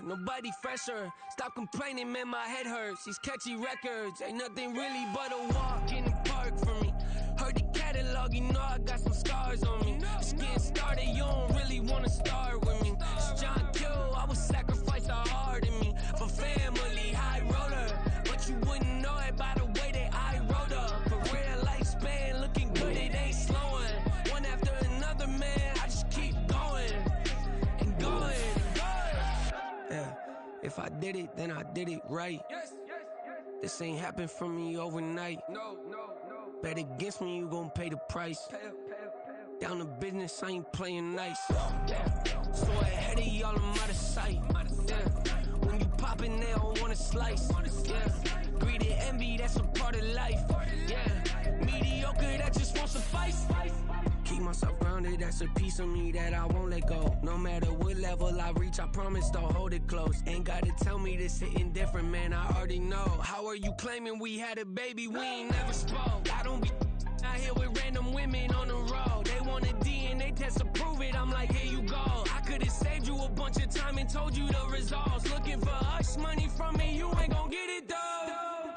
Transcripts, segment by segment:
nobody fresher. Stop complaining, man, my head hurts. These catchy records ain't nothing really but a walk in the park for me. Heard the catalog, you know I got some scars on me. Just getting started, you don't really wanna start with me. It's John Q, I would sacrifice a heart in me for family, high roller. But you wouldn't know it by the way that I wrote up. Career lifespan looking good, it ain't slowing. One after another, man, I just keep going and going. Yeah, if I did it, then I did it right. This ain't happened for me overnight. Bet against me, you gon' pay the price. Down to business, I ain't playing nice. So ahead of y'all, I'm out of sight. When you poppin', they don't wanna slice. Greed and envy, that's a part of life. Mediocre, that just won't suffice. Keep myself grounded, that's a piece of me that I won't let go. No matter what level I reach, I promise to hold it close. Ain't gotta tell me this hitting different, man, I already know. How are you claiming we had a baby, we ain't never spoke? I don't be out here with random women on the road. They want a DNA test to prove it, I'm like, here you go. I could've saved you a bunch of time and told you the results. Looking for hush money from me, you ain't gon' get it though.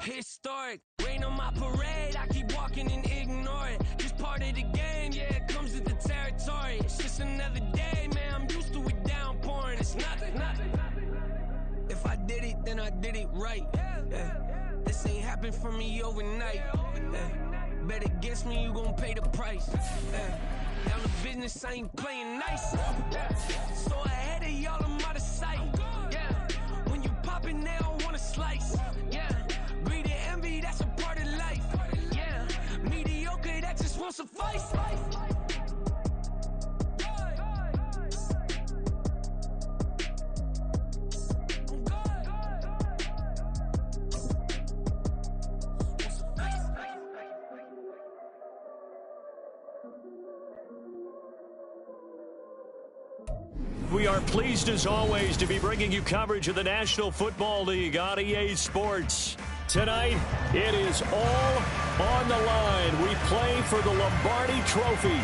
Historic, rain on my parade, I keep walking and ignore it. Just part of the game, yeah, it comes with the territory. It's just another day, man, I'm used to it downpouring. It's nothing. If I did it, then I did it right. This ain't happened for me overnight. Bet against me, you gon' pay the price. Down to business, I ain't playing nice. So ahead of y'all, I'm out of sight. When you poppin', they don't wanna slice. Greed and envy, that's a part of life. Mediocre, that just won't suffice. We are pleased as always to be bringing you coverage of the National Football League on EA Sports. Tonight, it is all on the line. We play for the Lombardi Trophy,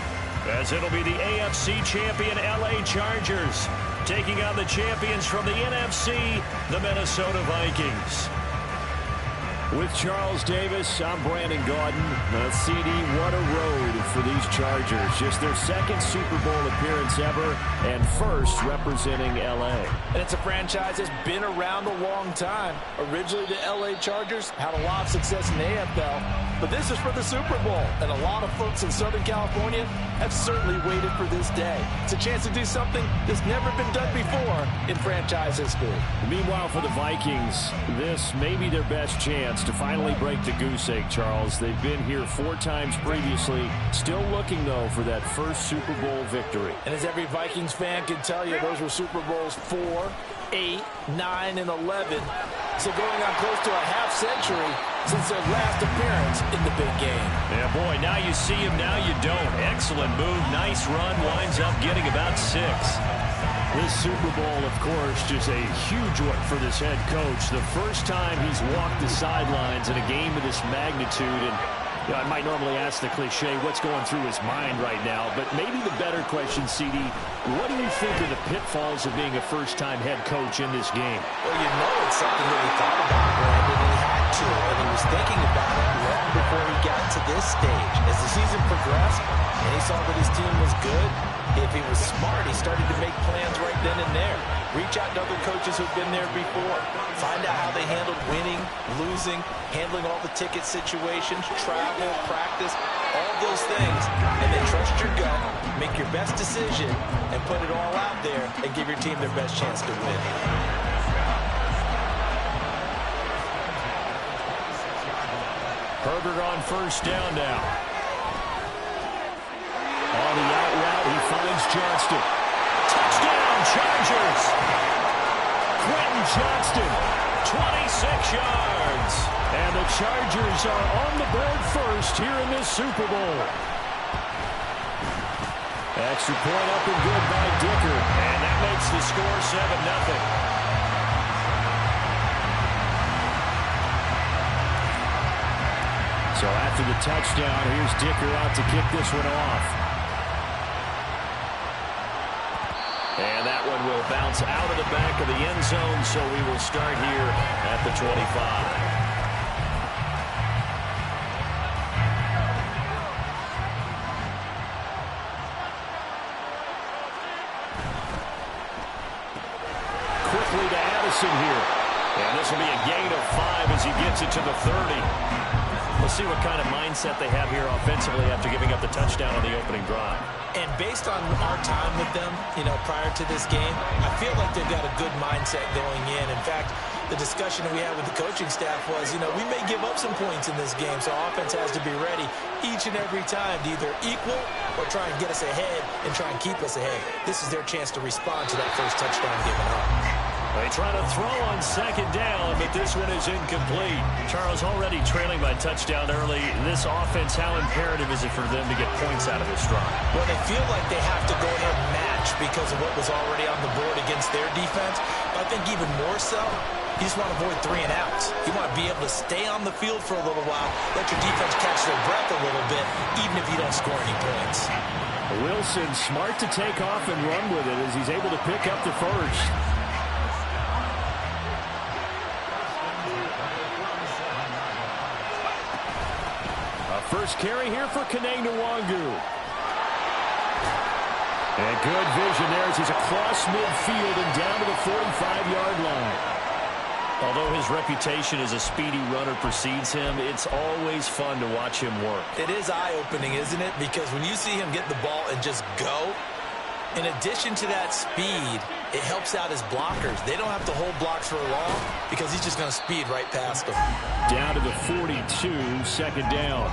as it'll be the AFC champion LA Chargers taking on the champions from the NFC, the Minnesota Vikings. With Charles Davis, I'm Brandon Gaudin. CD, what a road for these Chargers. Just their second Super Bowl appearance ever and first representing LA. And it's a franchise that's been around a long time. Originally, the LA Chargers had a lot of success in the AFL, but this is for the Super Bowl. And a lot of folks in Southern California have certainly waited for this day. It's a chance to do something that's never been done before in franchise history. Meanwhile, for the Vikings, this may be their best chance to finally break the goose egg, Charles. They've been here 4 times previously. Still looking, though, for that first Super Bowl victory. And as every Vikings fan can tell you, those were Super Bowls 4, 8, 9, and 11. So going on close to a half century since their last appearance in the big game. Yeah, boy, now you see him, now you don't. Excellent move, nice run, winds up getting about 6. This Super Bowl, of course, just a huge one for this head coach. The first time he's walked the sidelines in a game of this magnitude. And you know, I might normally ask the cliche, what's going through his mind right now? But maybe the better question, CD, what do you think are the pitfalls of being a first-time head coach in this game? Well, you know it's something that he thought about, Brandon, and he had to. And he was thinking about it long before he got to this stage. As the season progressed and he saw that his team was good, if he was smart, he started to make plans right then and there. Reach out to other coaches who've been there before. Find out how they handled winning, losing, handling all the ticket situations, travel, practice, all those things. And then trust your gut, make your best decision, and put it all out there and give your team their best chance to win. Herbert on first down now. On the out route, he finds Johnston. Touchdown, Chargers! Quentin Johnston, 26 yards. And the Chargers are on the board first here in this Super Bowl. Extra point up and good by Dicker. And that makes the score 7-0. So after the touchdown, here's Dicker out to kick this one off. And that one will It'll bounce out of the back of the end zone, so we will start here at the 25. Quickly to Addison here. And this will be a gain of 5 as he gets it to the 30. We'll see what kind of mindset they have here offensively after giving up the touchdown on the opening drive. And based on our time with them, prior to this game, I feel like they've got a good mindset going in. In fact, the discussion that we had with the coaching staff was, we may give up some points in this game, so offense has to be ready each and every time to either equal or try and get us ahead and try and keep us ahead. This is their chance to respond to that first touchdown given up. They try to throw on second down, but this one is incomplete. Charles, already trailing by touchdown early. This offense, how imperative is it for them to get points out of this drive? Well, they feel like they have to go ahead and match because of what was already on the board against their defense. But I think even more so, you just want to avoid 3 and outs. You want to be able to stay on the field for a little while, let your defense catch their breath a little bit, even if you don't score any points. Wilson smart to take off and run with it as he's able to pick up the first. First carry here for Kene Nwangu. And good vision there as he's across midfield and down to the 45-yard line. Although his reputation as a speedy runner precedes him, it's always fun to watch him work. It is eye-opening, isn't it? Because when you see him get the ball and just go, in addition to that speed, it helps out his blockers. They don't have to hold blocks for long because he's just going to speed right past them. Down to the 42, second down.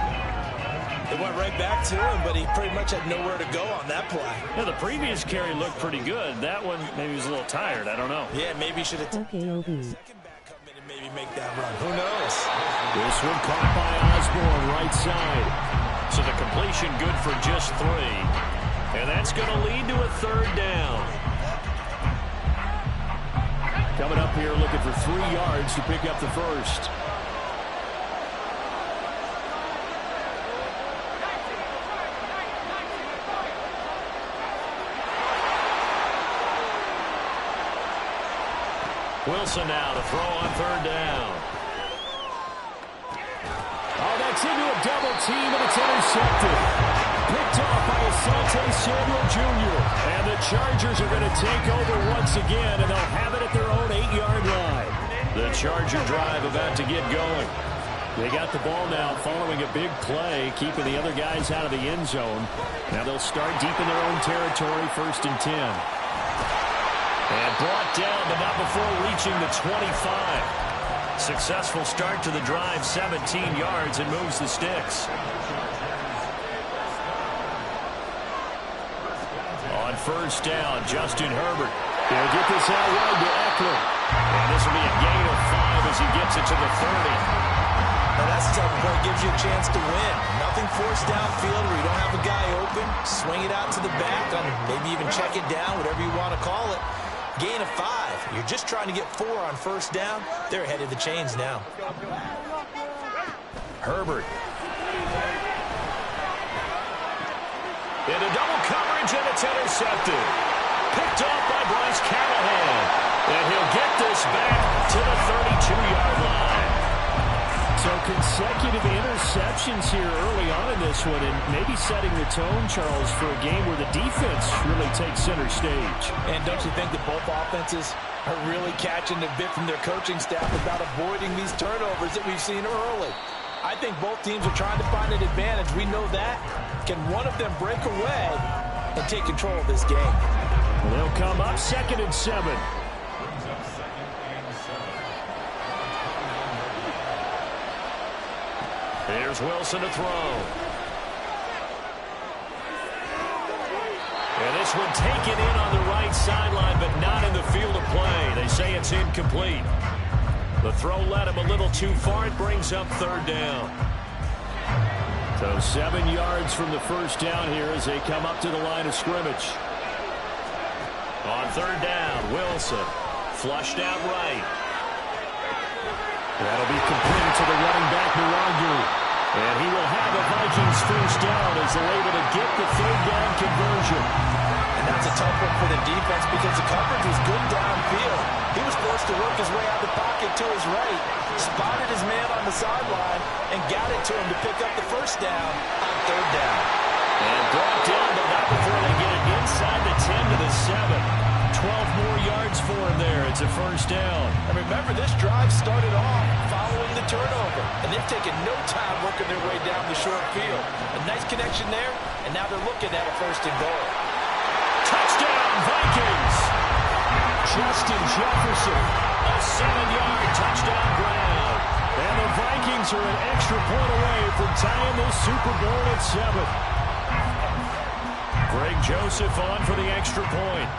It went right back to him, but he pretty much had nowhere to go on that play. Yeah, the previous carry looked pretty good. That one, maybe he was a little tired. I don't know. Yeah, maybe he should have taken AOB. second back come in and maybe make that run. Who knows? This one caught by Osborne, right side. So the completion good for just 3. And that's going to lead to a third down. Coming up here looking for 3 yards to pick up the first. Wilson now to throw on third down. Oh, that's into a double team, and it's intercepted. Picked off by Asante Samuel Jr. And the Chargers are going to take over once again, and they'll have it at their own 8-yard line. The Charger drive about to get going. They got the ball now following a big play, keeping the other guys out of the end zone. Now they'll start deep in their own territory, 1st and 10. And brought down, but not before reaching the 25. Successful start to the drive, 17 yards, and moves the sticks. On first down, Justin Herbert. They'll get this out wide to Eckler. And this will be a gain of 5 as he gets it to the 30. Now that's the type of play that gives you a chance to win. Nothing forced downfield where you don't have a guy open. Swing it out to the back, maybe even check it down, whatever you want to call it. Gain of 5. You're just trying to get 4 on first down. They're ahead of the chains now. Herbert. Into double coverage, and it's intercepted. Picked off by Bryce Callahan. And he'll get this back to the 32-yard line. So consecutive interceptions here early on in this one, and maybe setting the tone, Charles, for a game where the defense really takes center stage. And don't you think that both offenses are really catching the bit from their coaching staff about avoiding these turnovers that we've seen early? I think both teams are trying to find an advantage. We know that. Can one of them break away and take control of this game? Well, they'll come up 2nd and 7. Here's Wilson to throw. And this one taken in on the right sideline, but not in the field of play. They say it's incomplete. The throw led him a little too far. It brings up third down. So 7 yards from the first down here as they come up to the line of scrimmage. On third down, Wilson flushed out right. That'll be completed to the running back, Nwangu. And he will have a Vikings first down as they're able to get the third down conversion. And That's a tough one for the defense because the coverage was good downfield. He was forced to work his way out of the pocket to his right, spotted his man on the sideline, and got it to him to pick up the first down on third down. And brought down, but not before they get it inside the 10 to the 7. 12 more yards for him there. It's a first down. And remember, this drive started off following the turnover, and they've taken no time working their way down the short field. A nice connection there, and now they're looking at a first and goal. Touchdown, Vikings! Justin Jefferson, a 7-yard touchdown grab. And the Vikings are an extra point away from tying the Super Bowl at 7. Greg Joseph on for the extra point.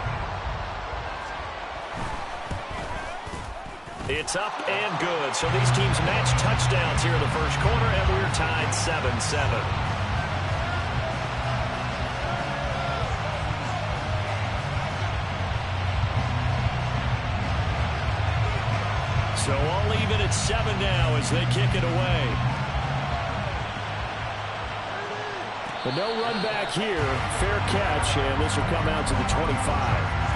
It's up and good. So these teams match touchdowns here in the first quarter, and we're tied 7-7. So all even at 7 now as they kick it away. But no run back here. Fair catch, and this will come out to the 25.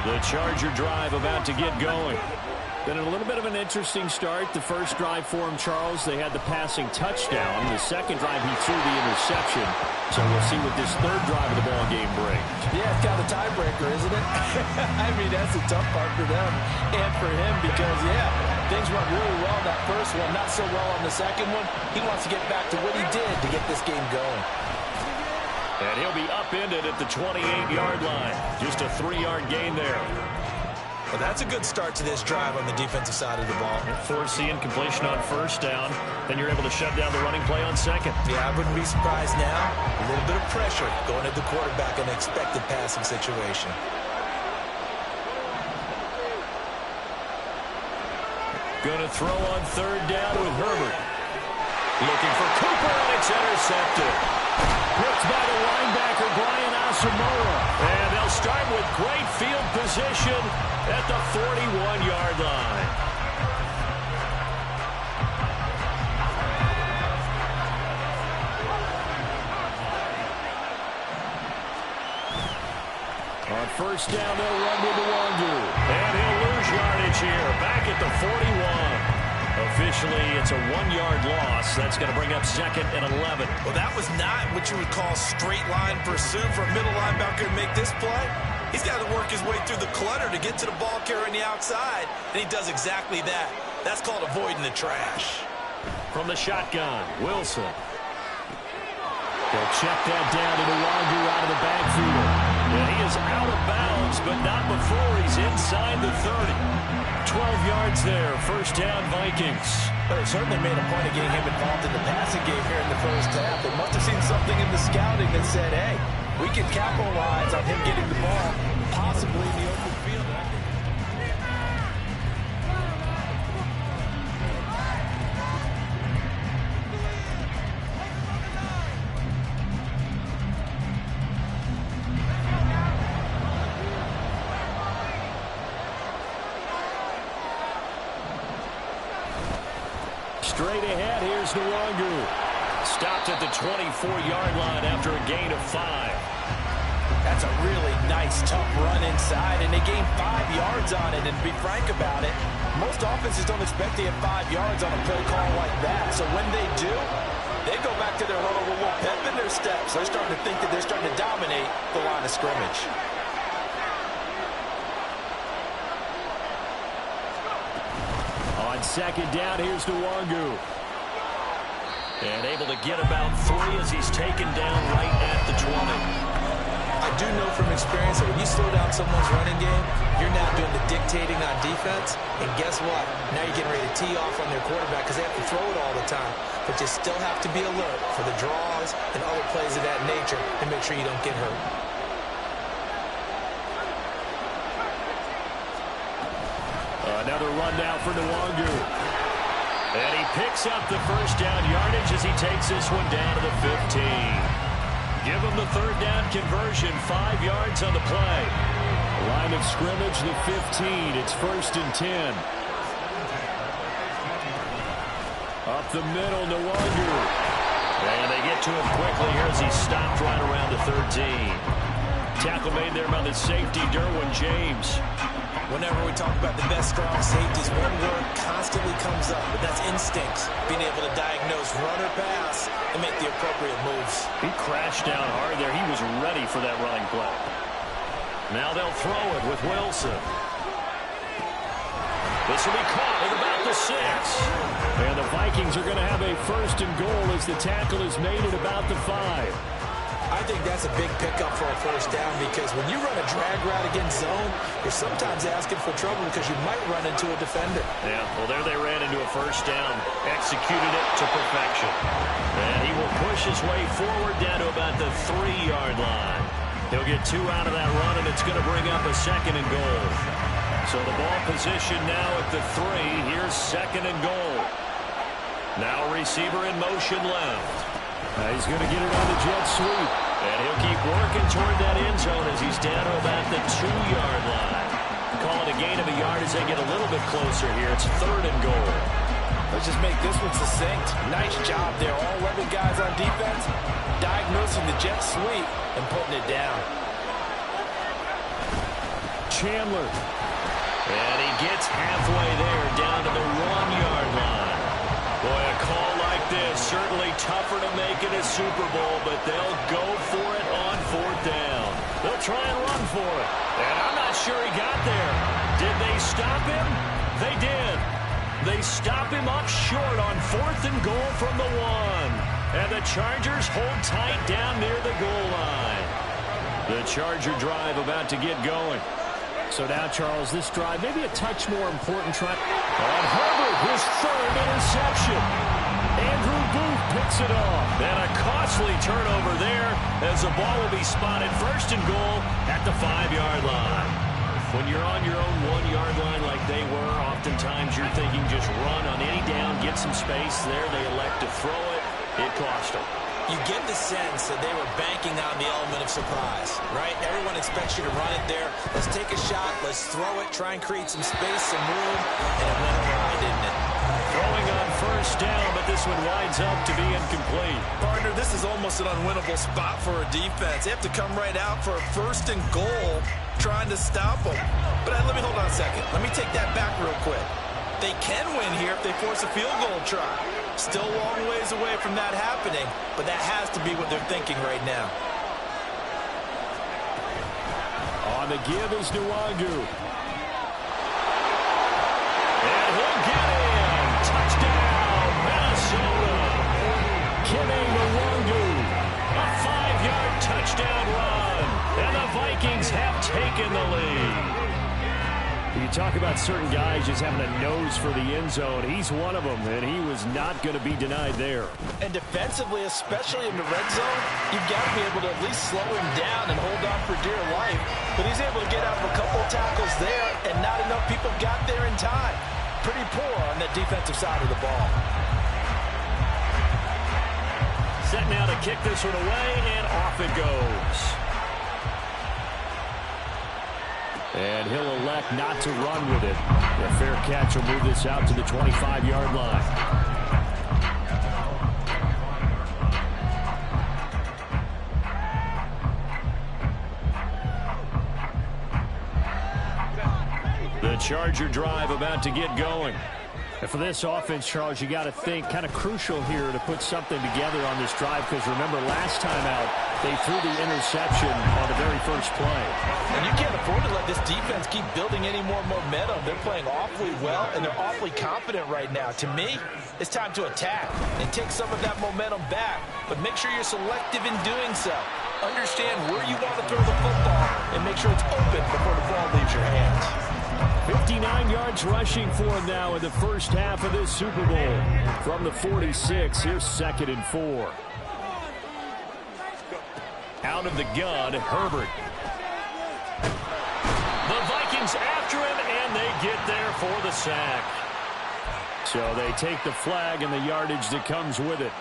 The Charger drive about to get going. Been a little bit of an interesting start. The first drive for him, Charles, they had the passing touchdown. The second drive, he threw the interception. So we'll see what this third drive of the ball game brings. Yeah, it's kind of a tiebreaker, isn't it? I mean, that's a tough part for them and for him because, yeah, things went really well that first one, not so well on the second one. He wants to get back to what he did to get this game going. And he'll be upended at the 28-yard line. Just a 3-yard gain there. Well, that's a good start to this drive on the defensive side of the ball. Force the incompletion on first down. Then you're able to shut down the running play on second. Yeah, I wouldn't be surprised now. A little bit of pressure going at the quarterback in an expected passing situation. Going to throw on third down with Herbert. Looking for Cooper, and it's intercepted. Picked by the linebacker, Brian Asamoah. And they'll start with great field position at the 41-yard line. On first down, they'll run with Nwangu. And he'll lose yardage here, back at the 41. Officially, it's a 1-yard loss. That's going to bring up second and 11. Well, that was not what you would call straight line pursuit for a middle linebacker to make this play. He's got to work his way through the clutter to get to the ball carrier on the outside, and he does exactly that. That's called avoiding the trash. From the shotgun, Wilson. They'll check that down to Nwangu out of the backfield. And he is out of bounds, but not before he's inside the 30. 12 yards there, first down Vikings. But they certainly made a point of getting him involved in the passing game here in the first half. They must have seen something in the scouting that said, hey, we can capitalize on him getting the ball, possibly in the open field. Straight ahead, here's Nwangu. Stopped at the 24-yard line after a gain of 5. That's a really nice, tough run inside, and they gained 5 yards on it. And to be frank about it, most offenses don't expect to get 5 yards on a play call like that. So when they do, they go back to their huddle with a little pep in their steps. They're starting to think that they're starting to dominate the line of scrimmage. On second down, here's Nwangu. And able to get about 3 as he's taken down right at the 20. I do know from experience that when you slow down someone's running game, you're now doing the dictating on defense. And guess what? Now you're getting ready to tee off on their quarterback because they have to throw it all the time. But you still have to be alert for the draws and other plays of that nature and make sure you don't get hurt. Another run down for Nwangu. And he picks up the first down yardage as he takes this one down to the 15. Give him the third down conversion, 5 yards on the play. Line of scrimmage, the 15. It's first and 10. Up the middle, Nwangu. And they get to him quickly here as he stopped right around the 13. Tackle made there by the safety, Derwin James. Whenever we talk about the best strong safeties, one word constantly comes up, but that's instincts. Being able to diagnose run or pass and make the appropriate moves. He crashed down hard there. He was ready for that running play. Now they'll throw it with Wilson. This will be caught at about the 6. And the Vikings are going to have a 1st and goal as the tackle is made at about the 5. I think that's a big pickup for a 1st down because when you run a drag route against zone, you're sometimes asking for trouble because you might run into a defender. Yeah, well, there they ran into a 1st down. Executed it to perfection. And he will push his way forward down to about the 3-yard line. He'll get 2 out of that run, and it's going to bring up a 2nd and goal. So the ball position now at the 3. Here's 2nd and goal. Now receiver in motion left. He's going to get it on the jet sweep. And he'll keep working toward that end zone as he's down to about the 2-yard line. Call it a gain of a yard as they get a little bit closer here. It's 3rd and goal. Let's just make this one succinct. Nice job there. All 11 guys on defense diagnosing the jet sweep and putting it down. Chandler. And he gets halfway there down to the 1-yard line. Boy, a call like this, certainly tougher to make in a Super Bowl, but they'll go for it on 4th down. They'll try and run for it. And I'm not sure he got there. Did they stop him? They did. They stop him up short on 4th and goal from the 1. And the Chargers hold tight down near the goal line. The Charger drive about to get going. So now, Charles, this drive maybe a touch more important try. On Herbert, his 3rd interception. Andrew Booth picks it off. And a costly turnover there as the ball will be spotted 1st and goal at the 5-yard line. When you're on your own 1-yard line like they were, oftentimes you're thinking just run on any down, get some space there. They elect to throw it. It cost them. You get the sense that they were banking on the element of surprise, right? Everyone expects you to run it there. Let's take a shot. Let's throw it. Try and create some space, some room. And it went awry, didn't it? Throwing on 1st down, but this one winds up to be incomplete. Partner, this is almost an unwinnable spot for a defense. They have to come right out for a 1st and goal trying to stop them. But let me hold on a second. Let me take that back real quick. They can win here if they force a field goal try. Still a long ways away from that happening, but that has to be what they're thinking right now. On the give is Nwangu. And he'll get in. Touchdown, Minnesota. Kenny Nwangu. A 5-yard touchdown run. And the Vikings have taken the lead. You talk about certain guys just having a nose for the end zone. He's one of them, and he was not going to be denied there. And defensively, especially in the red zone, you've got to be able to at least slow him down and hold on for dear life. But he's able to get out of a couple of tackles there, and not enough people got there in time. Pretty poor on the defensive side of the ball. Set now to kick this one away, and off it goes. And he'll elect not to run with it. A fair catch will move this out to the 25-yard line. The Charger drive about to get going. And for this offense, Charles, you got to think kind of crucial here to put something together on this drive because remember last time out they threw the interception on the very first play. And you can't afford to let this defense keep building any more momentum. They're playing awfully well and they're awfully confident right now. To me, it's time to attack and take some of that momentum back. But make sure you're selective in doing so. Understand where you want to throw the football and make sure it's open before the ball leaves your hands. 59 yards rushing for him now in the first half of this Super Bowl. From the 46, here's 2nd and 4. Out of the gun, Herbert. The Vikings after him, and they get there for the sack. So they take the flag and the yardage that comes with it.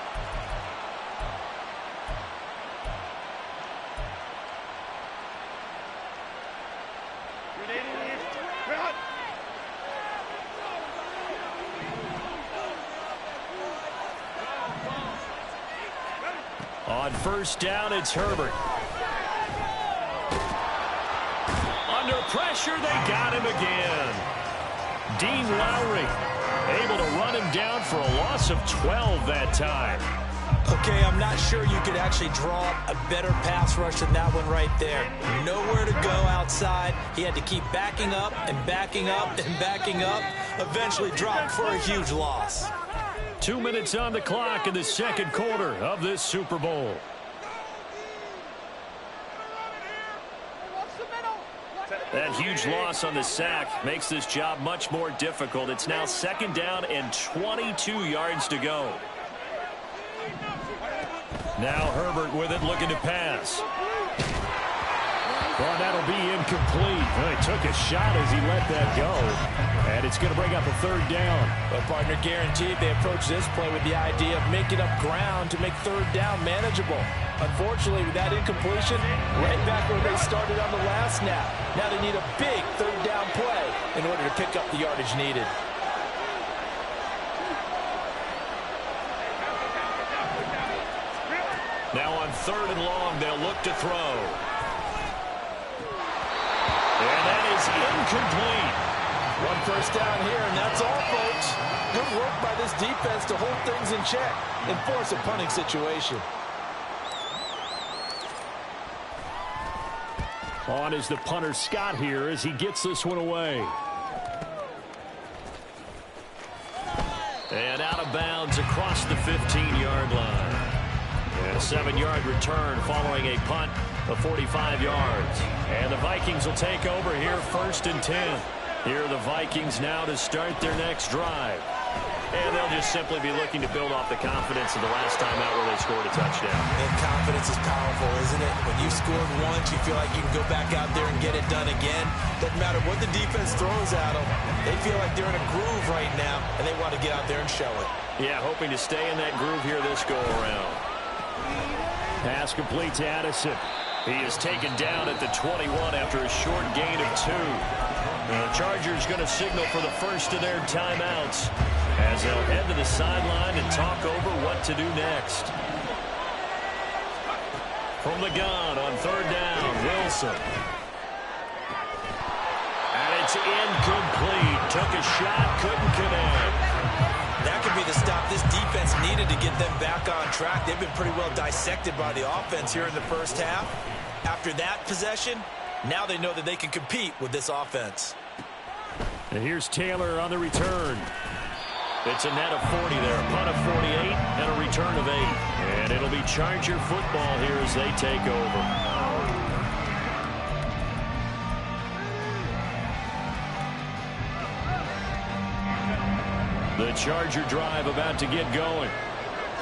On first down, it's Herbert. Under pressure, they got him again. Dean Lowry able to run him down for a loss of 12 that time. Okay, I'm not sure you could actually draw up a better pass rush than that one right there. Nowhere to go outside. He had to keep backing up and backing up and backing up. Eventually dropped for a huge loss. 2 minutes on the clock in the second quarter of this Super Bowl. That huge loss on the sack makes this job much more difficult. It's now second down and 22 yards to go. Now Herbert with it, looking to pass. Well, that'll be incomplete. He took a shot as he let that go. And it's going to bring up a third down. But partner, guaranteed they approach this play with the idea of making up ground to make third down manageable. Unfortunately, with that incompletion, right back where they started on the last snap. Now they need a big third down play in order to pick up the yardage needed. Now on third and long, they'll look to throw. And that is incomplete. One first down here, and that's all, folks. Good work by this defense to hold things in check and force a punting situation. On is the punter Scott here as he gets this one away. And out of bounds across the 15-yard line. And a 7-yard return following a punt of 45 yards. And the Vikings will take over here, 1st and 10. Here are the Vikings now to start their next drive. And they'll just simply be looking to build off the confidence of the last time out where they scored a touchdown. And confidence is powerful, isn't it? When you scored once, you feel like you can go back out there and get it done again. Doesn't matter what the defense throws at them. They feel like they're in a groove right now, and they want to get out there and show it. Yeah, hoping to stay in that groove here this go-around. Pass complete to Addison. He is taken down at the 21 after a short gain of 2. The Chargers going to signal for the first of their timeouts as they'll head to the sideline and talk over what to do next. From the gun on third down, Wilson. And it's incomplete. Took a shot, couldn't connect. That could be the stop this defense needed to get them back on track. They've been pretty well dissected by the offense here in the first half. After that possession, now they know that they can compete with this offense. And here's Taylor on the return. It's a net of 40 there, a punt of 48, and a return of 8. And it'll be Charger football here as they take over. The Charger drive about to get going.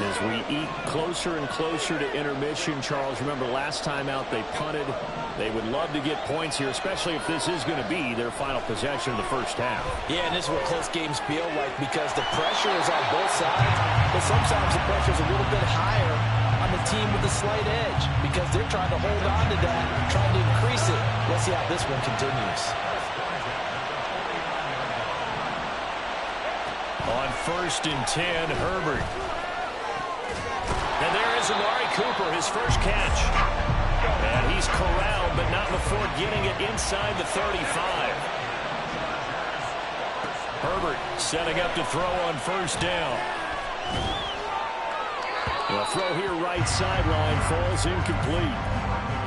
As we eat closer and closer to intermission, Charles, remember last time out they punted. They would love to get points here, especially if this is going to be their final possession of the first half. Yeah, and this is what close games feel like because the pressure is on both sides, but sometimes the pressure is a little bit higher on the team with a slight edge because they're trying to hold on to that, trying to increase it. Let's see how this one continues. On 1st and 10, Herbert. And there is Amari Cooper, his first catch. And he's corralled, but not before getting it inside the 35. Herbert setting up to throw on first down. The throw here right sideline falls incomplete.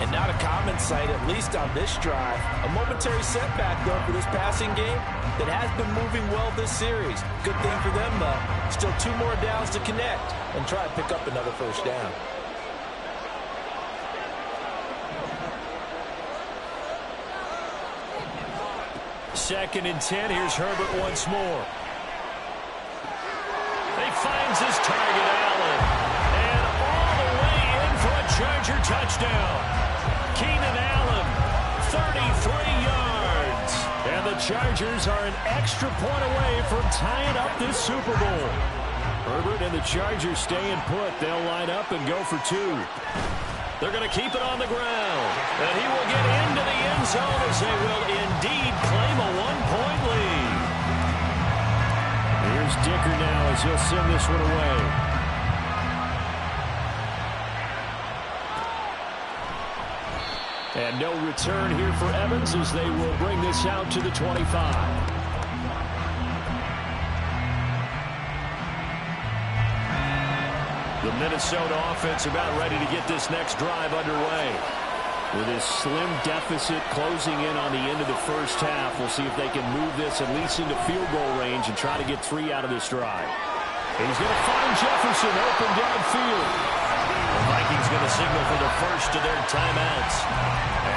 And not a common sight, at least on this drive. A momentary setback, though, for this passing game that has been moving well this series. Good thing for them, though. Still 2 more downs to connect and try to pick up another first down. Second and 10. Here's Herbert once more. He finds his target, Allen. And all the way in for a Charger touchdown. Keenan Allen, 33 yards. And the Chargers are an extra point away from tying up this Super Bowl. Herbert and the Chargers staying put. They'll line up and go for 2. They're going to keep it on the ground. And he will get into the end zone as they will indeed claim a 1-point lead. Here's Dicker now as he'll send this one away. And no return here for Evans as they will bring this out to the 25. The Minnesota offense about ready to get this next drive underway. With his slim deficit closing in on the end of the first half, we'll see if they can move this at least into field goal range and try to get 3 out of this drive. He's going to find Jefferson open downfield. The Vikings going to signal for the first of their timeouts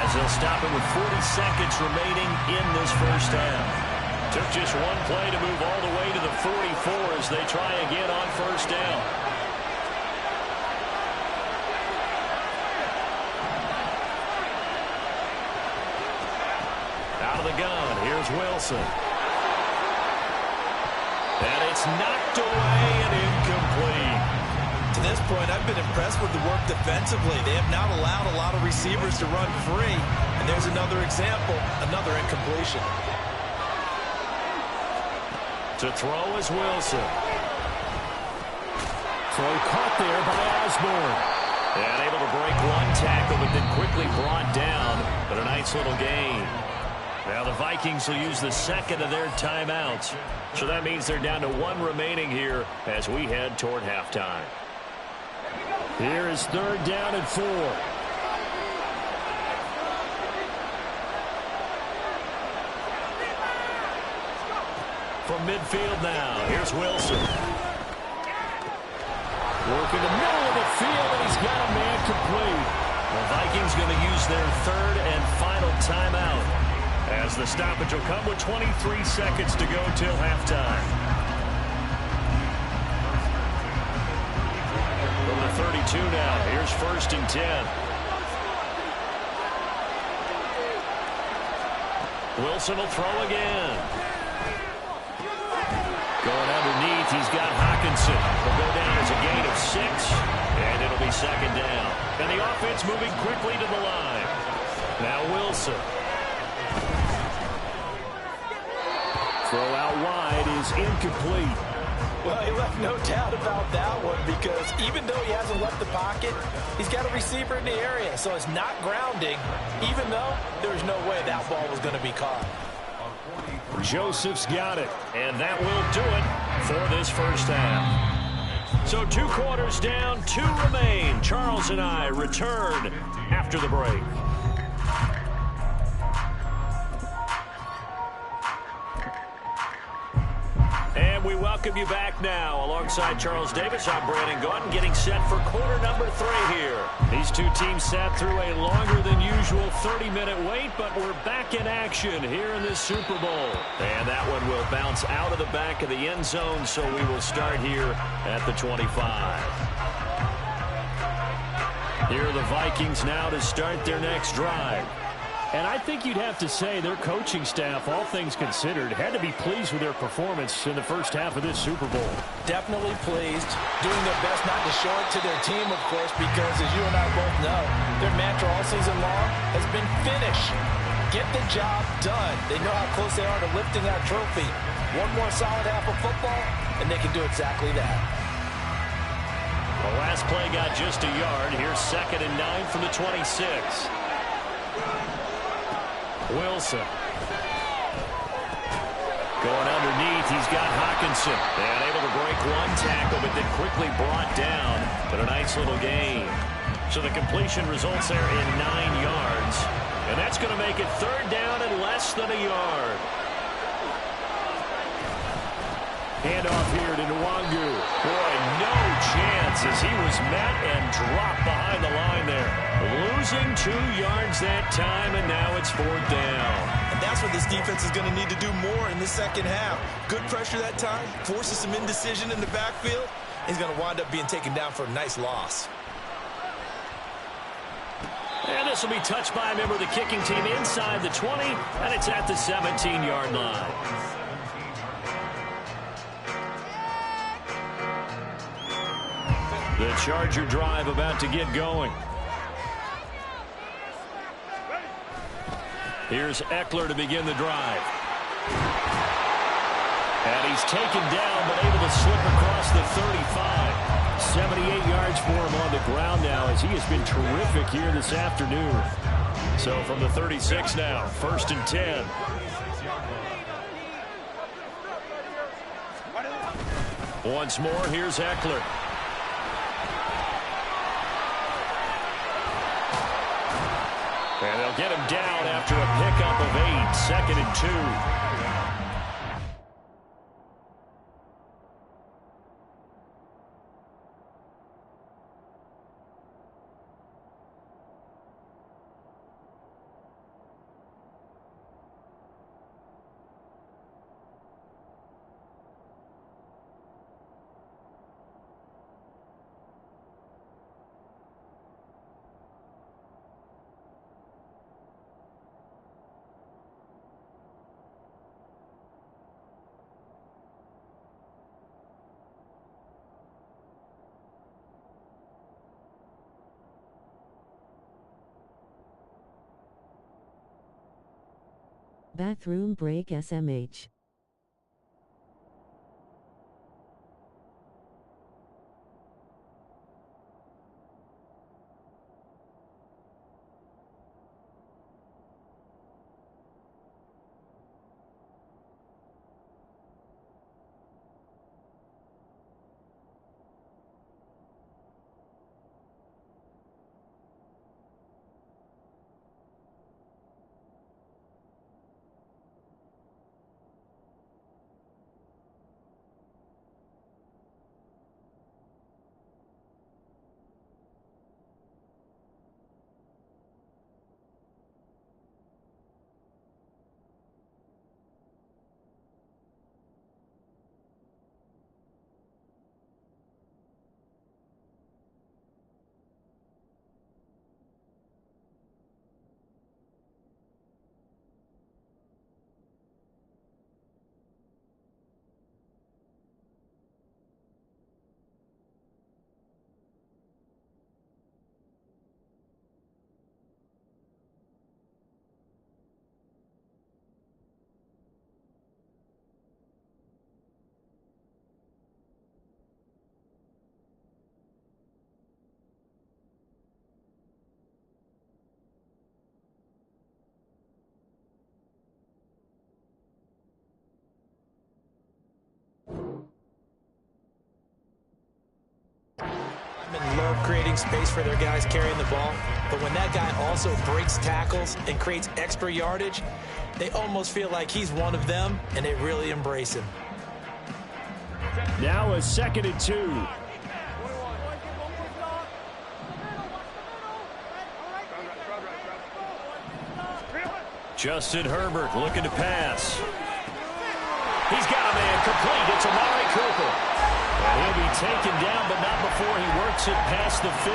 as they'll stop it with 40 seconds remaining in this first half. Took just one play to move all the way to the 44 as they try again on first down. Out of the gun, here's Wilson. And it's knocked away and incomplete. To this point, I've been impressed with the work defensively. They have not allowed a lot of receivers to run free. And there's another example, another incompletion. To throw is Wilson. Throw caught there by Osborne. And able to break one tackle, but then quickly brought down. But a nice little gain. Now the Vikings will use the second of their timeouts. So that means they're down to 1 remaining here as we head toward halftime. Here is 3rd down and 4. From midfield now, here's Wilson. Working the middle of the field, and he's got a man complete. The Vikings going to use their 3rd and final timeout, as the stoppage will come with 23 seconds to go till halftime. From the 32 now, here's 1st and 10. Wilson will throw again. Going underneath, he's got Hawkinson. Will go down as a gain of 6, and it'll be 2nd down. And the offense moving quickly to the line. Now Wilson. Throw out wide is incomplete. Well, he left no doubt about that one because even though he hasn't left the pocket, he's got a receiver in the area, so it's not grounding, even though there's no way that ball was going to be caught. Joseph's got it, and that will do it for this first half. So 2 quarters down, 2 remain. Charles and I return after the break. And we welcome you back now. Alongside Charles Davis, I'm Brandon Gautin, getting set for quarter number 3 here. These 2 teams sat through a longer than usual 30-minute wait, but we're back in action here in this Super Bowl. And that one will bounce out of the back of the end zone, so we will start here at the 25. Here are the Vikings now to start their next drive. And I think you'd have to say their coaching staff, all things considered, had to be pleased with their performance in the first half of this Super Bowl. Definitely pleased, doing their best not to show it to their team, of course, because as you and I both know, their mantra all season long has been finish. Get the job done. They know how close they are to lifting that trophy. One more solid half of football, and they can do exactly that. The last play got just a yard. Here's 2nd and 9 from the 26. Wilson. Going underneath, he's got Hawkinson. And able to break one tackle, but then quickly brought down. But a nice little gain. So the completion results there in 9 yards. And that's going to make it 3rd down and less than a yard. Handoff here to Nwangu. Boy, no chance as he was met and dropped behind the line there. Losing 2 yards that time, and now it's 4th down. And that's what this defense is going to need to do more in the second half. Good pressure that time, forces some indecision in the backfield. He's going to wind up being taken down for a nice loss. And this will be touched by a member of the kicking team inside the 20, and it's at the 17-yard line. The Charger drive about to get going. Here's Eckler to begin the drive. And he's taken down, but able to slip across the 35. 78 yards for him on the ground now, as he has been terrific here this afternoon. So from the 36 now, 1st and 10. Once more, here's Eckler. And they'll get him down after a pickup of 8, 2nd and 2. Bathroom break SMH. Love creating space for their guys carrying the ball, but when that guy also breaks tackles and creates extra yardage, they almost feel like he's one of them, and they really embrace him. Now a 2nd and 2. Justin Herbert looking to pass. He's got a man complete. It's Amari Cooper. And he'll be taken down, but not before he works it past the 50.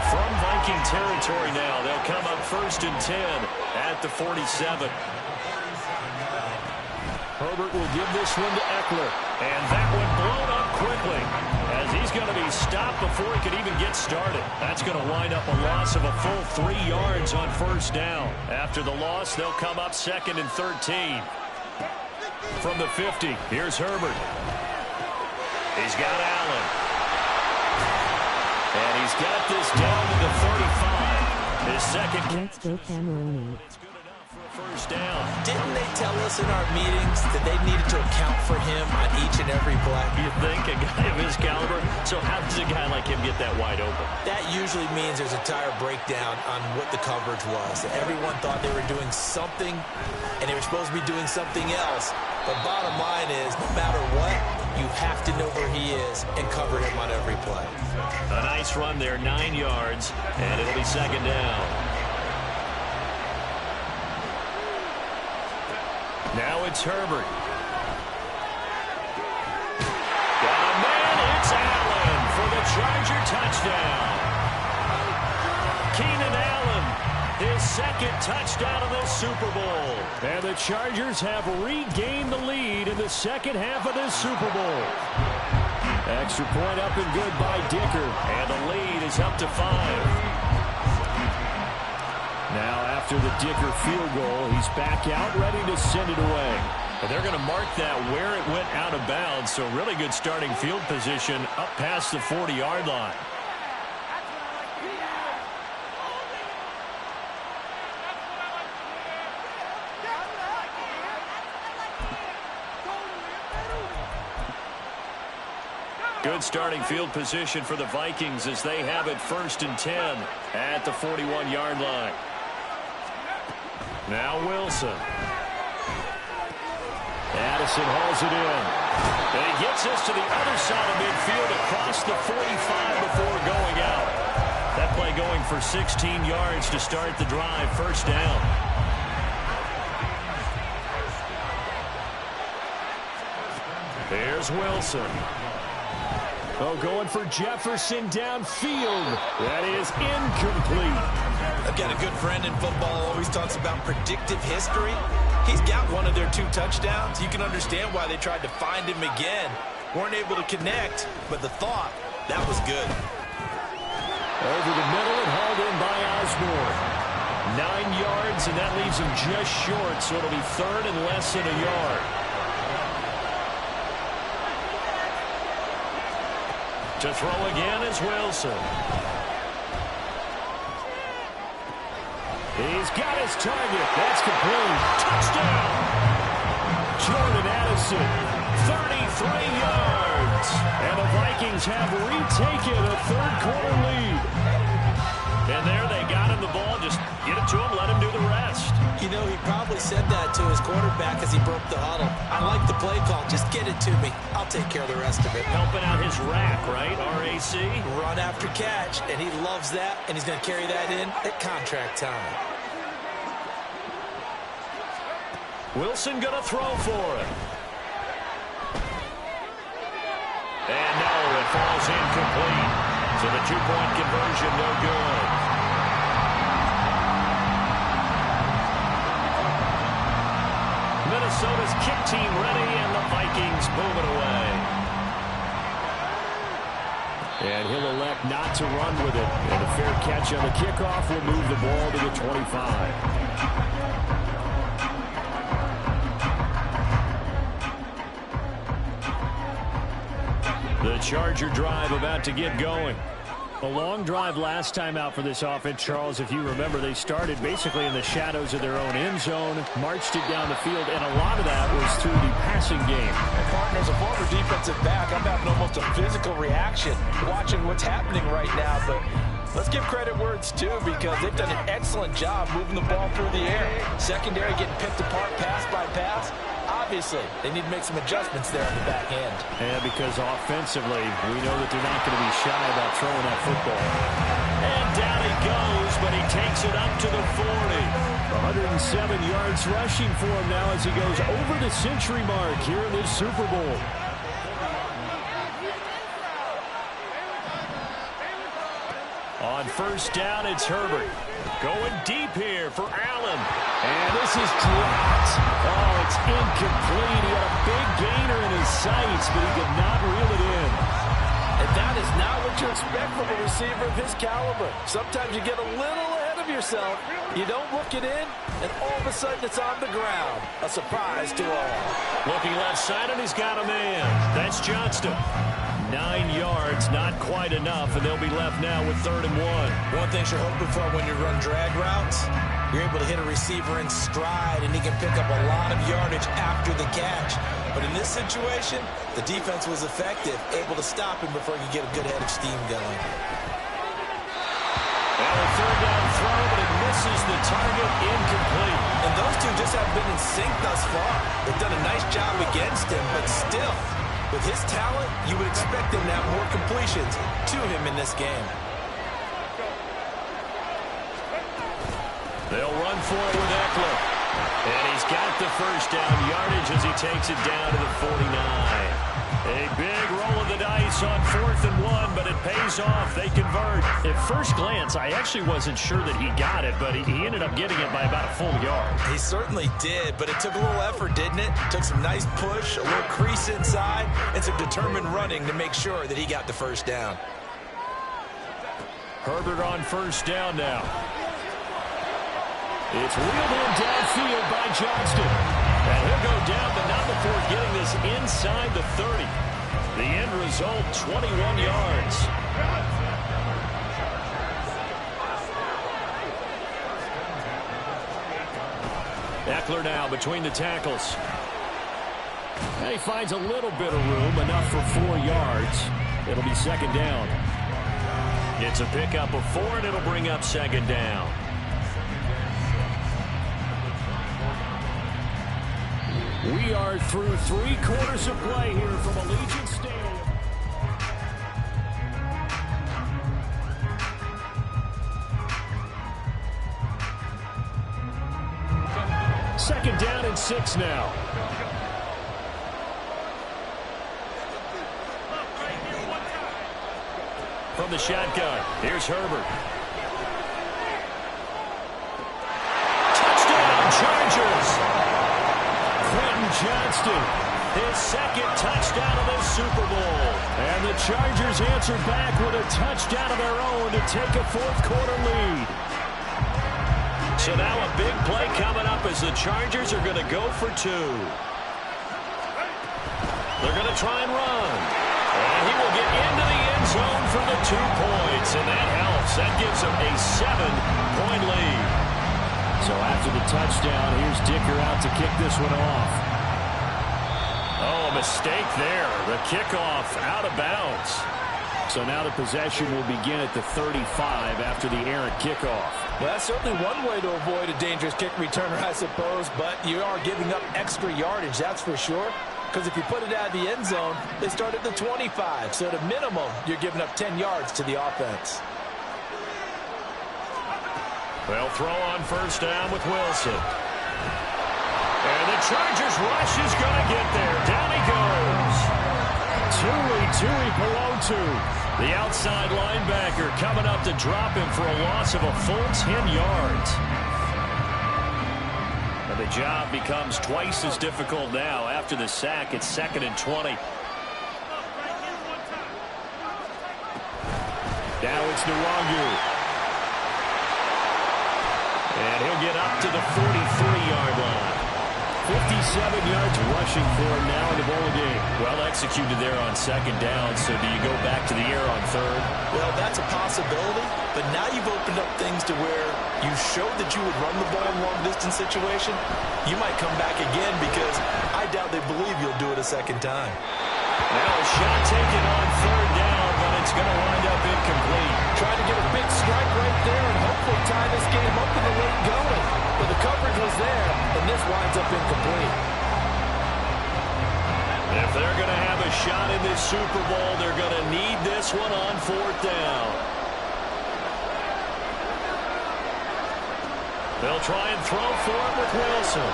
From Viking territory now, they'll come up 1st and 10 at the 47. Herbert will give this one to Eckler. And that one blown up quickly as he's going to be stopped before he could even get started. That's going to wind up a loss of a full 3 yards on 1st down. After the loss, they'll come up 2nd and 13. From the 50, here's Herbert. He's got Allen. And he's got this down to the 35. His second. Let's go Cameroni. It's good enough for a 1st down. Didn't they tell us in our meetings that they needed to account for him on each and every play? You think a guy of his caliber? So how does a guy like him get that wide open? That usually means there's a entire breakdown on what the coverage was. Everyone thought they were doing something, and they were supposed to be doing something else. But bottom line is, no matter what, you have to know where he is and cover him on every play. A nice run there, 9 yards, and it'll be 2nd down. Now it's Herbert. Got a man, it's Allen for the Charger touchdown. Keenan Allen, his 2nd touchdown of the Super Bowl. And the Chargers have regained the lead in the 2nd half of this Super Bowl. Extra point up and good by Dicker. And the lead is up to 5. Now after the Dicker field goal, he's back out ready to send it away. But they're going to mark that where it went out of bounds. So really good starting field position up past the 40-yard line. Good starting field position for the Vikings as they have it 1st and 10 at the 41-yard line. Now Wilson. Addison hauls it in. And he gets us to the other side of midfield across the 45 before going out. That play going for 16 yards to start the drive. 1st down. There's Wilson. Oh, going for Jefferson downfield. That is incomplete. I've got a good friend in football, always talks about predictive history. He's got one of their 2 touchdowns. You can understand why they tried to find him again. Weren't able to connect, but the thought, that was good. Over the middle and hauled in by Osborne. 9 yards, and that leaves him just short, so it'll be 3rd and less than a yard. To throw again is Wilson. He's got his target. That's complete. Touchdown! Jordan Addison, 33 yards. And the Vikings have retaken a 3rd-quarter lead. And there they got him the ball. Just get it to him, let him do the rest. You know, he probably said that to his quarterback as he broke the huddle. I like the play call. Just get it to me. I'll take care of the rest of it. Helping out his rack, right? RAC. Run after catch, and he loves that, and he's going to carry that in at contract time. Wilson going to throw for it. And no, it falls incomplete. So the 2-point conversion, no good. Minnesota's kick team ready, and the Vikings move it away. And he'll elect not to run with it. And a fair catch on the kickoff will move the ball to the 25. The Charger drive about to get going. A long drive last time out for this offense, Charles. If you remember, they started basically in the shadows of their own end zone, marched it down the field, and a lot of that was through the passing game. And partners, a former defensive back, I'm having almost a physical reaction watching what's happening right now. But let's give credit where it's due, because they've done an excellent job moving the ball through the air. Secondary getting picked apart pass by pass. Obviously, they need to make some adjustments there on the back end. And because offensively, we know that they're not going to be shy about throwing that football. And down he goes, but he takes it up to the 40. 107 yards rushing for him now as he goes over the century mark here in this Super Bowl. On 1st down, it's Herbert. Going deep here for Allen. And this is dropped. Oh, it's incomplete. He had a big gainer in his sights, but he could not reel it in. And that is not what you expect from a receiver of his caliber. Sometimes you get a little ahead of yourself. You don't look it in, and all of a sudden it's on the ground. A surprise to all. Looking left side, and he's got a man. That's Johnston. 9 yards, not quite enough, and they'll be left now with 3rd and 1. One thing you're hoping for when you run drag routes, you're able to hit a receiver in stride, and he can pick up a lot of yardage after the catch. But in this situation, the defense was effective, able to stop him before you get a good head of steam going. And a 3rd down throw, but it misses the target, incomplete. And those two just haven't been in sync thus far. They've done a nice job against him, but still, with his talent, you would expect him to have more completions to him in this game. They'll run for it with Eckler. And he's got the 1st down yardage as he takes it down to the 49. A big roll of the dice on 4th and 1, but it pays off. They convert. At first glance, I actually wasn't sure that he got it, but he ended up getting it by about a full yard. He certainly did, but it took a little effort, didn't it? Took some nice push, a little crease inside, and some determined running to make sure that he got the 1st down. Herbert on 1st down now. It's reeled in downfield by Johnston. And he'll go down, but not before getting this inside the 30. The end result, 21 yards. Eckler now between the tackles. And he finds a little bit of room, enough for 4 yards. It'll be second down. It's a pickup of 4, and it'll bring up second down. We are through 3 quarters of play here from Allegiant Stadium. Second down and 6 now. From the shotgun, here's Herbert. Touchdown, Chargers! Quentin Johnston, his second touchdown of this Super Bowl. And the Chargers answer back with a touchdown of their own to take a fourth-quarter lead. So now a big play coming up as the Chargers are going to go for 2. They're going to try and run. And he will get into the end zone for the 2 points, and that helps. That gives them a 7-point lead. So after the touchdown, here's Dicker out to kick this one off. Oh, a mistake there. The kickoff out of bounds. So now the possession will begin at the 35 after the errant kickoff. Well, that's certainly one way to avoid a dangerous kick returner, I suppose, but you are giving up extra yardage, that's for sure. Because if you put it out of the end zone, they start at the 25. So at a minimum, you're giving up 10 yards to the offense. They'll throw on first down with Wilson. And the Chargers rush is going to get there. Down he goes. Tui Pelotu, the outside linebacker, coming up to drop him for a loss of a full 10 yards. And the job becomes twice as difficult now after the sack. It's 2nd and 20. Now it's Nwangu. And he'll get up to the 43-yard line. 57 yards rushing for him now in the ball game. Well executed there on second down, so do you go back to the air on third? Well, that's a possibility, but now you've opened up things to where you showed that you would run the ball in long-distance situation. You might come back again because I doubt they believe you'll do it a second time. Now a shot taken on third down, but it's going to wind up incomplete. Tried to get a big strike right there and hopefully tie this game up in the late going. But the coverage was there, and this winds up incomplete. If they're going to have a shot in this Super Bowl, they're going to need this one on fourth down. They'll try and throw for it with Wilson.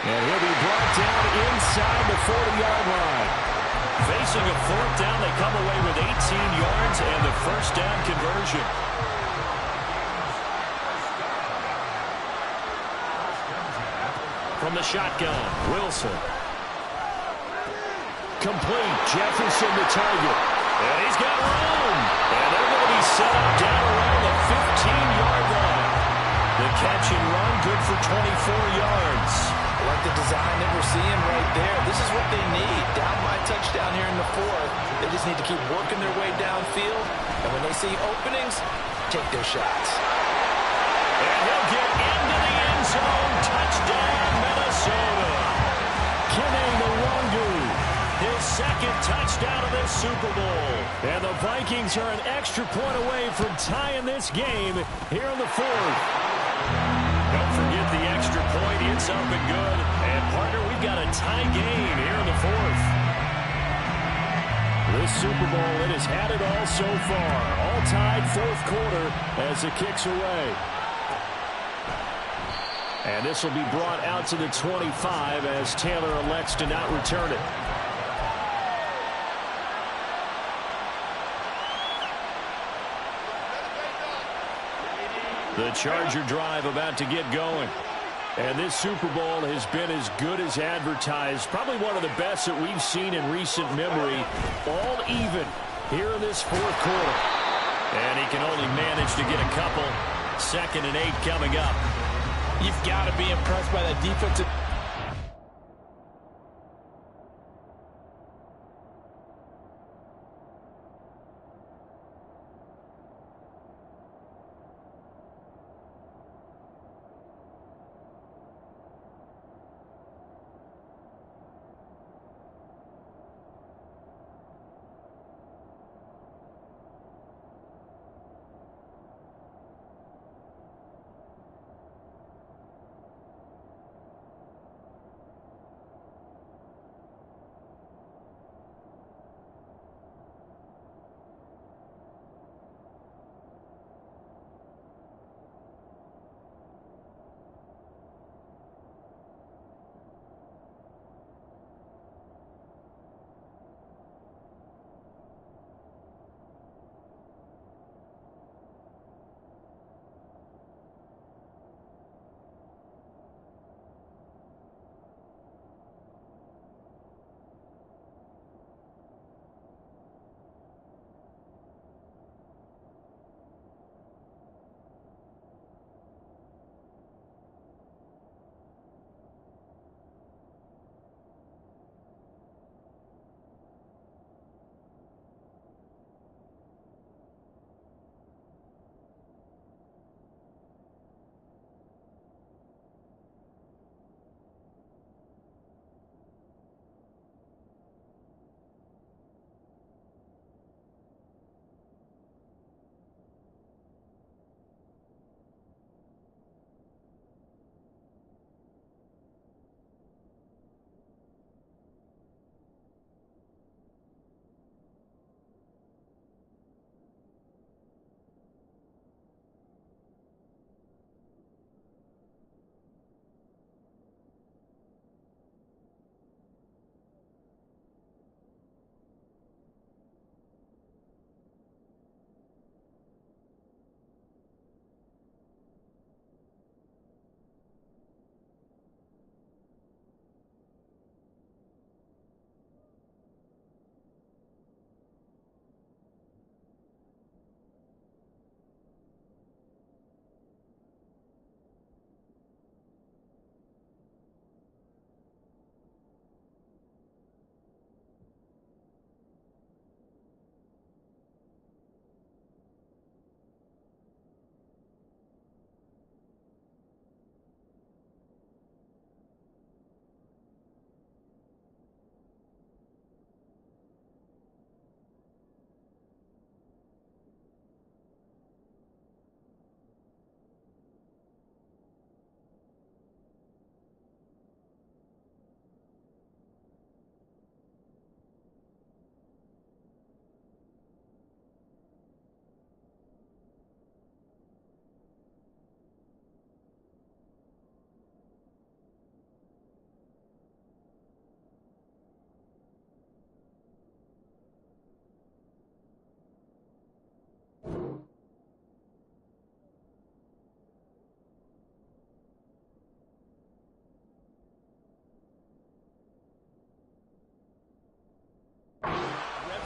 And he'll be brought down inside the 40-yard line. Facing a fourth down, they come away with 18 yards and the first down conversion. From the shotgun, Wilson. Complete, Jefferson the target. And he's got room. And they're going to be set up down around the 15-yard line. The catch and run, good for 24 yards. I like the design that we're seeing right there. This is what they need. Down by touchdown here in the fourth. They just need to keep working their way downfield. And when they see openings, take their shots. And he'll get into the end zone. Touchdown, Minnesota. Kene Nwangu, his second touchdown of this Super Bowl. And the Vikings are an extra point away from tying this game here in the fourth. Don't forget the extra point. It's up and good. And, partner, we've got a tie game here in the fourth. This Super Bowl, it has had it all so far. All tied fourth quarter as it kicks away. And this will be brought out to the 25 as Taylor elects to not return it. The Charger drive about to get going. And this Super Bowl has been as good as advertised. Probably one of the best that we've seen in recent memory. All even here in this fourth quarter. And he can only manage to get a couple. 2nd and 8 coming up. You've got to be impressed by that defensive.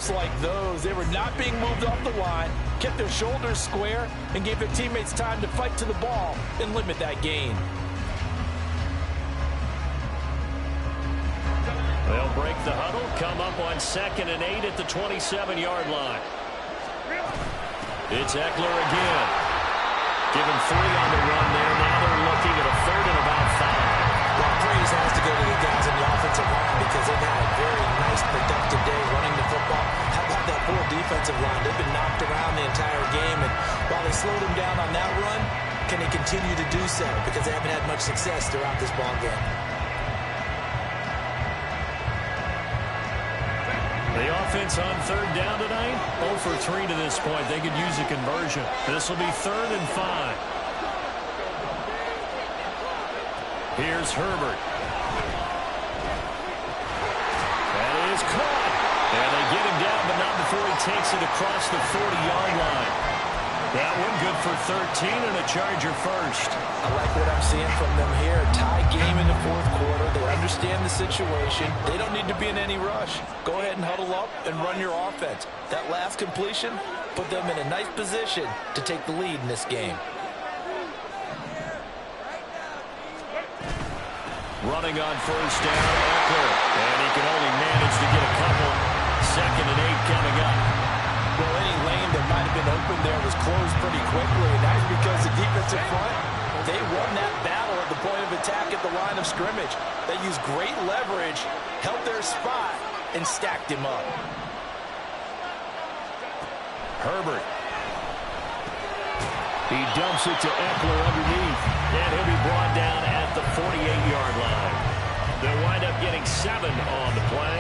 moments like those, they were not being moved off the line, kept their shoulders square, and gave their teammates time to fight to the ball and limit that gain. They'll break the huddle, come up on 2nd and 8 at the 27-yard line. It's Eckler again. Given 3 on the run there. Now they're looking at a 3rd and about 5. Well, praise has to go to the guys in the offensive line because they've had a very nice, productive day running the football. How about that poor defensive line? They've been knocked around the entire game, and while they slowed them down on that run, can they continue to do so? Because they haven't had much success throughout this ball game. The offense on 3rd down tonight, 0 for 3 to this point. They could use a conversion. This will be 3rd and 5. Here's Herbert. That is caught. And they get him down, but not before he takes it across the 40-yard line. That one good for 13 and a Charger first. I like what I'm seeing from them here. Tie game in the 4th quarter. They understand the situation. They don't need to be in any rush. Go ahead and huddle up and run your offense. That last completion put them in a nice position to take the lead in this game. Running on 1st down, Eckler. And he can only manage to get a couple. 2nd and 8 coming up. Well, any lane that might have been open there was closed pretty quickly, and that's because the defensive front, they won that battle at the point of attack at the line of scrimmage. They used great leverage, held their spot, and stacked him up. Herbert. He dumps it to Eckler underneath, and he'll be brought down at the 48-yard line. They'll wind up getting 7 on the play,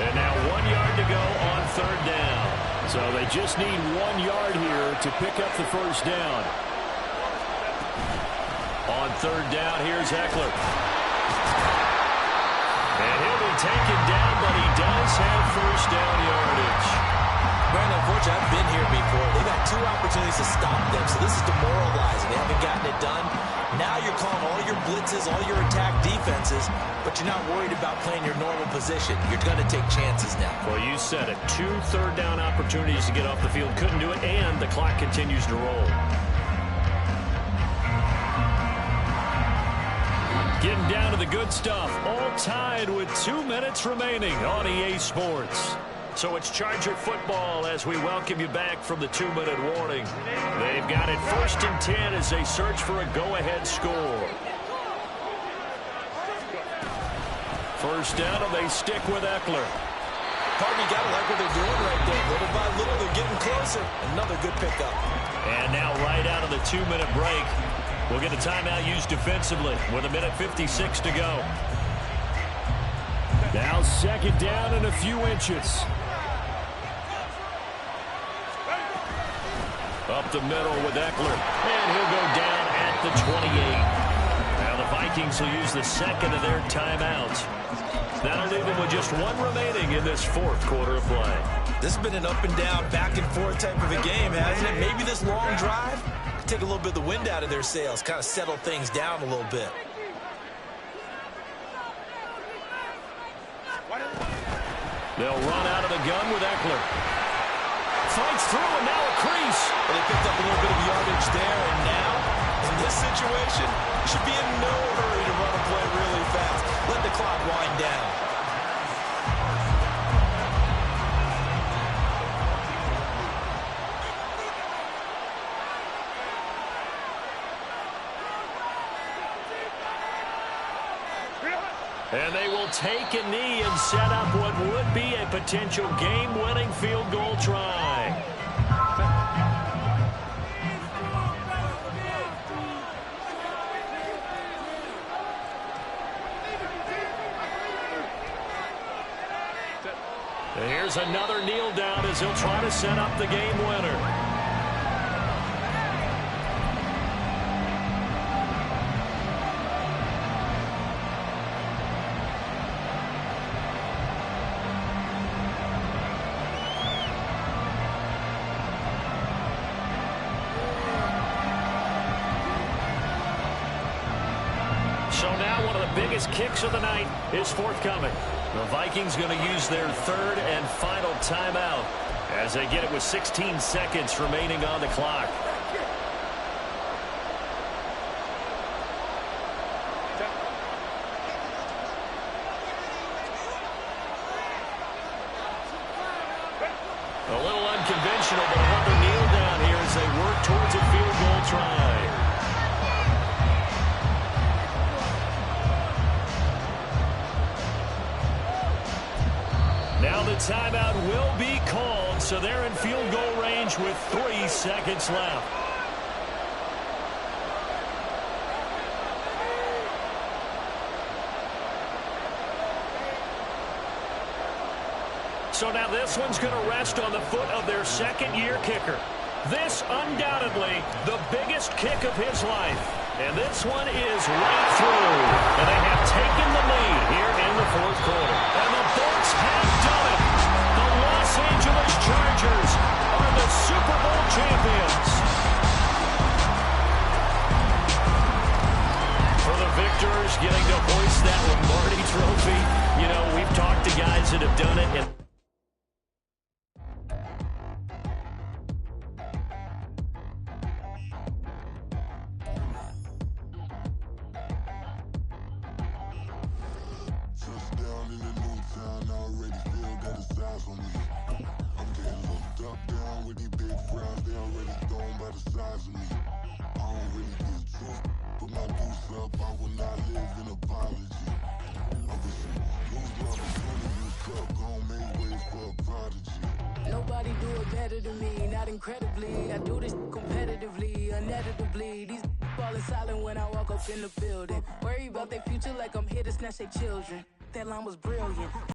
and now 1 yard to go on 3rd down. So they just need 1 yard here to pick up the 1st down. On 3rd down, here's Eckler. And he'll be taken down, but he does have 1st down yardage. Brandon, unfortunately, I've been here before. They've had 2 opportunities to stop them, so this is demoralizing. They haven't gotten it done. Now you're calling all your blitzes, all your attack defenses, but you're not worried about playing your normal position. You're going to take chances now. Well, you said it. 2 third down opportunities to get off the field. Couldn't do it, and the clock continues to roll. Getting down to the good stuff. All tied with 2 minutes remaining on EA Sports. So it's Charger football as we welcome you back from the 2-minute warning. They've got it 1st and 10 as they search for a go-ahead score. 1st down, and they stick with Eckler. Pardon me, gotta like what they're doing right there. Little by little, they're getting closer. Another good pickup. And now right out of the 2-minute break, we'll get a timeout used defensively with 1:56 to go. Now 2nd down and a few inches. Up the middle with Eckler, and he'll go down at the 28. Now the Vikings will use the 2nd of their timeouts. That'll leave them with just 1 remaining in this 4th quarter of play. This has been an up and down, back and forth type of a game, hasn't it? Maybe this long drive could take a little bit of the wind out of their sails, kind of settle things down a little bit. They'll run out of the gun with Eckler. Fights through, and now a crease. Well, they picked up a little bit of yardage there, and now, in this situation, should be in no hurry to run a play really fast. Let the clock wind down. And they will take a knee and set up what would be a potential game-winning field goal try. And here's another kneel down as he'll try to set up the game winner. So now one of the biggest kicks of the night is forthcoming. The Vikings going to use their third and final timeout as they get it with 16 seconds remaining on the clock. A little unconventional, but another kneel down here as they work towards a field goal try. Now the timeout will be called, so they're in field goal range with 3 seconds left. So now this one's going to rest on the foot of their second-year kicker. This undoubtedly the biggest kick of his life. And this one is right through. And they have taken the lead here in the fourth quarter. And the Bucs have done it. The Los Angeles Chargers are the Super Bowl champions. For the victors getting to hoist that Lombardi trophy, you know, we've talked to guys that have done it and Nobody do it better than me, not incredibly. I do this competitively, uneditably. These falling silent when I walk up in the building. Worry about their future like I'm here to snatch their children. That line was brilliant.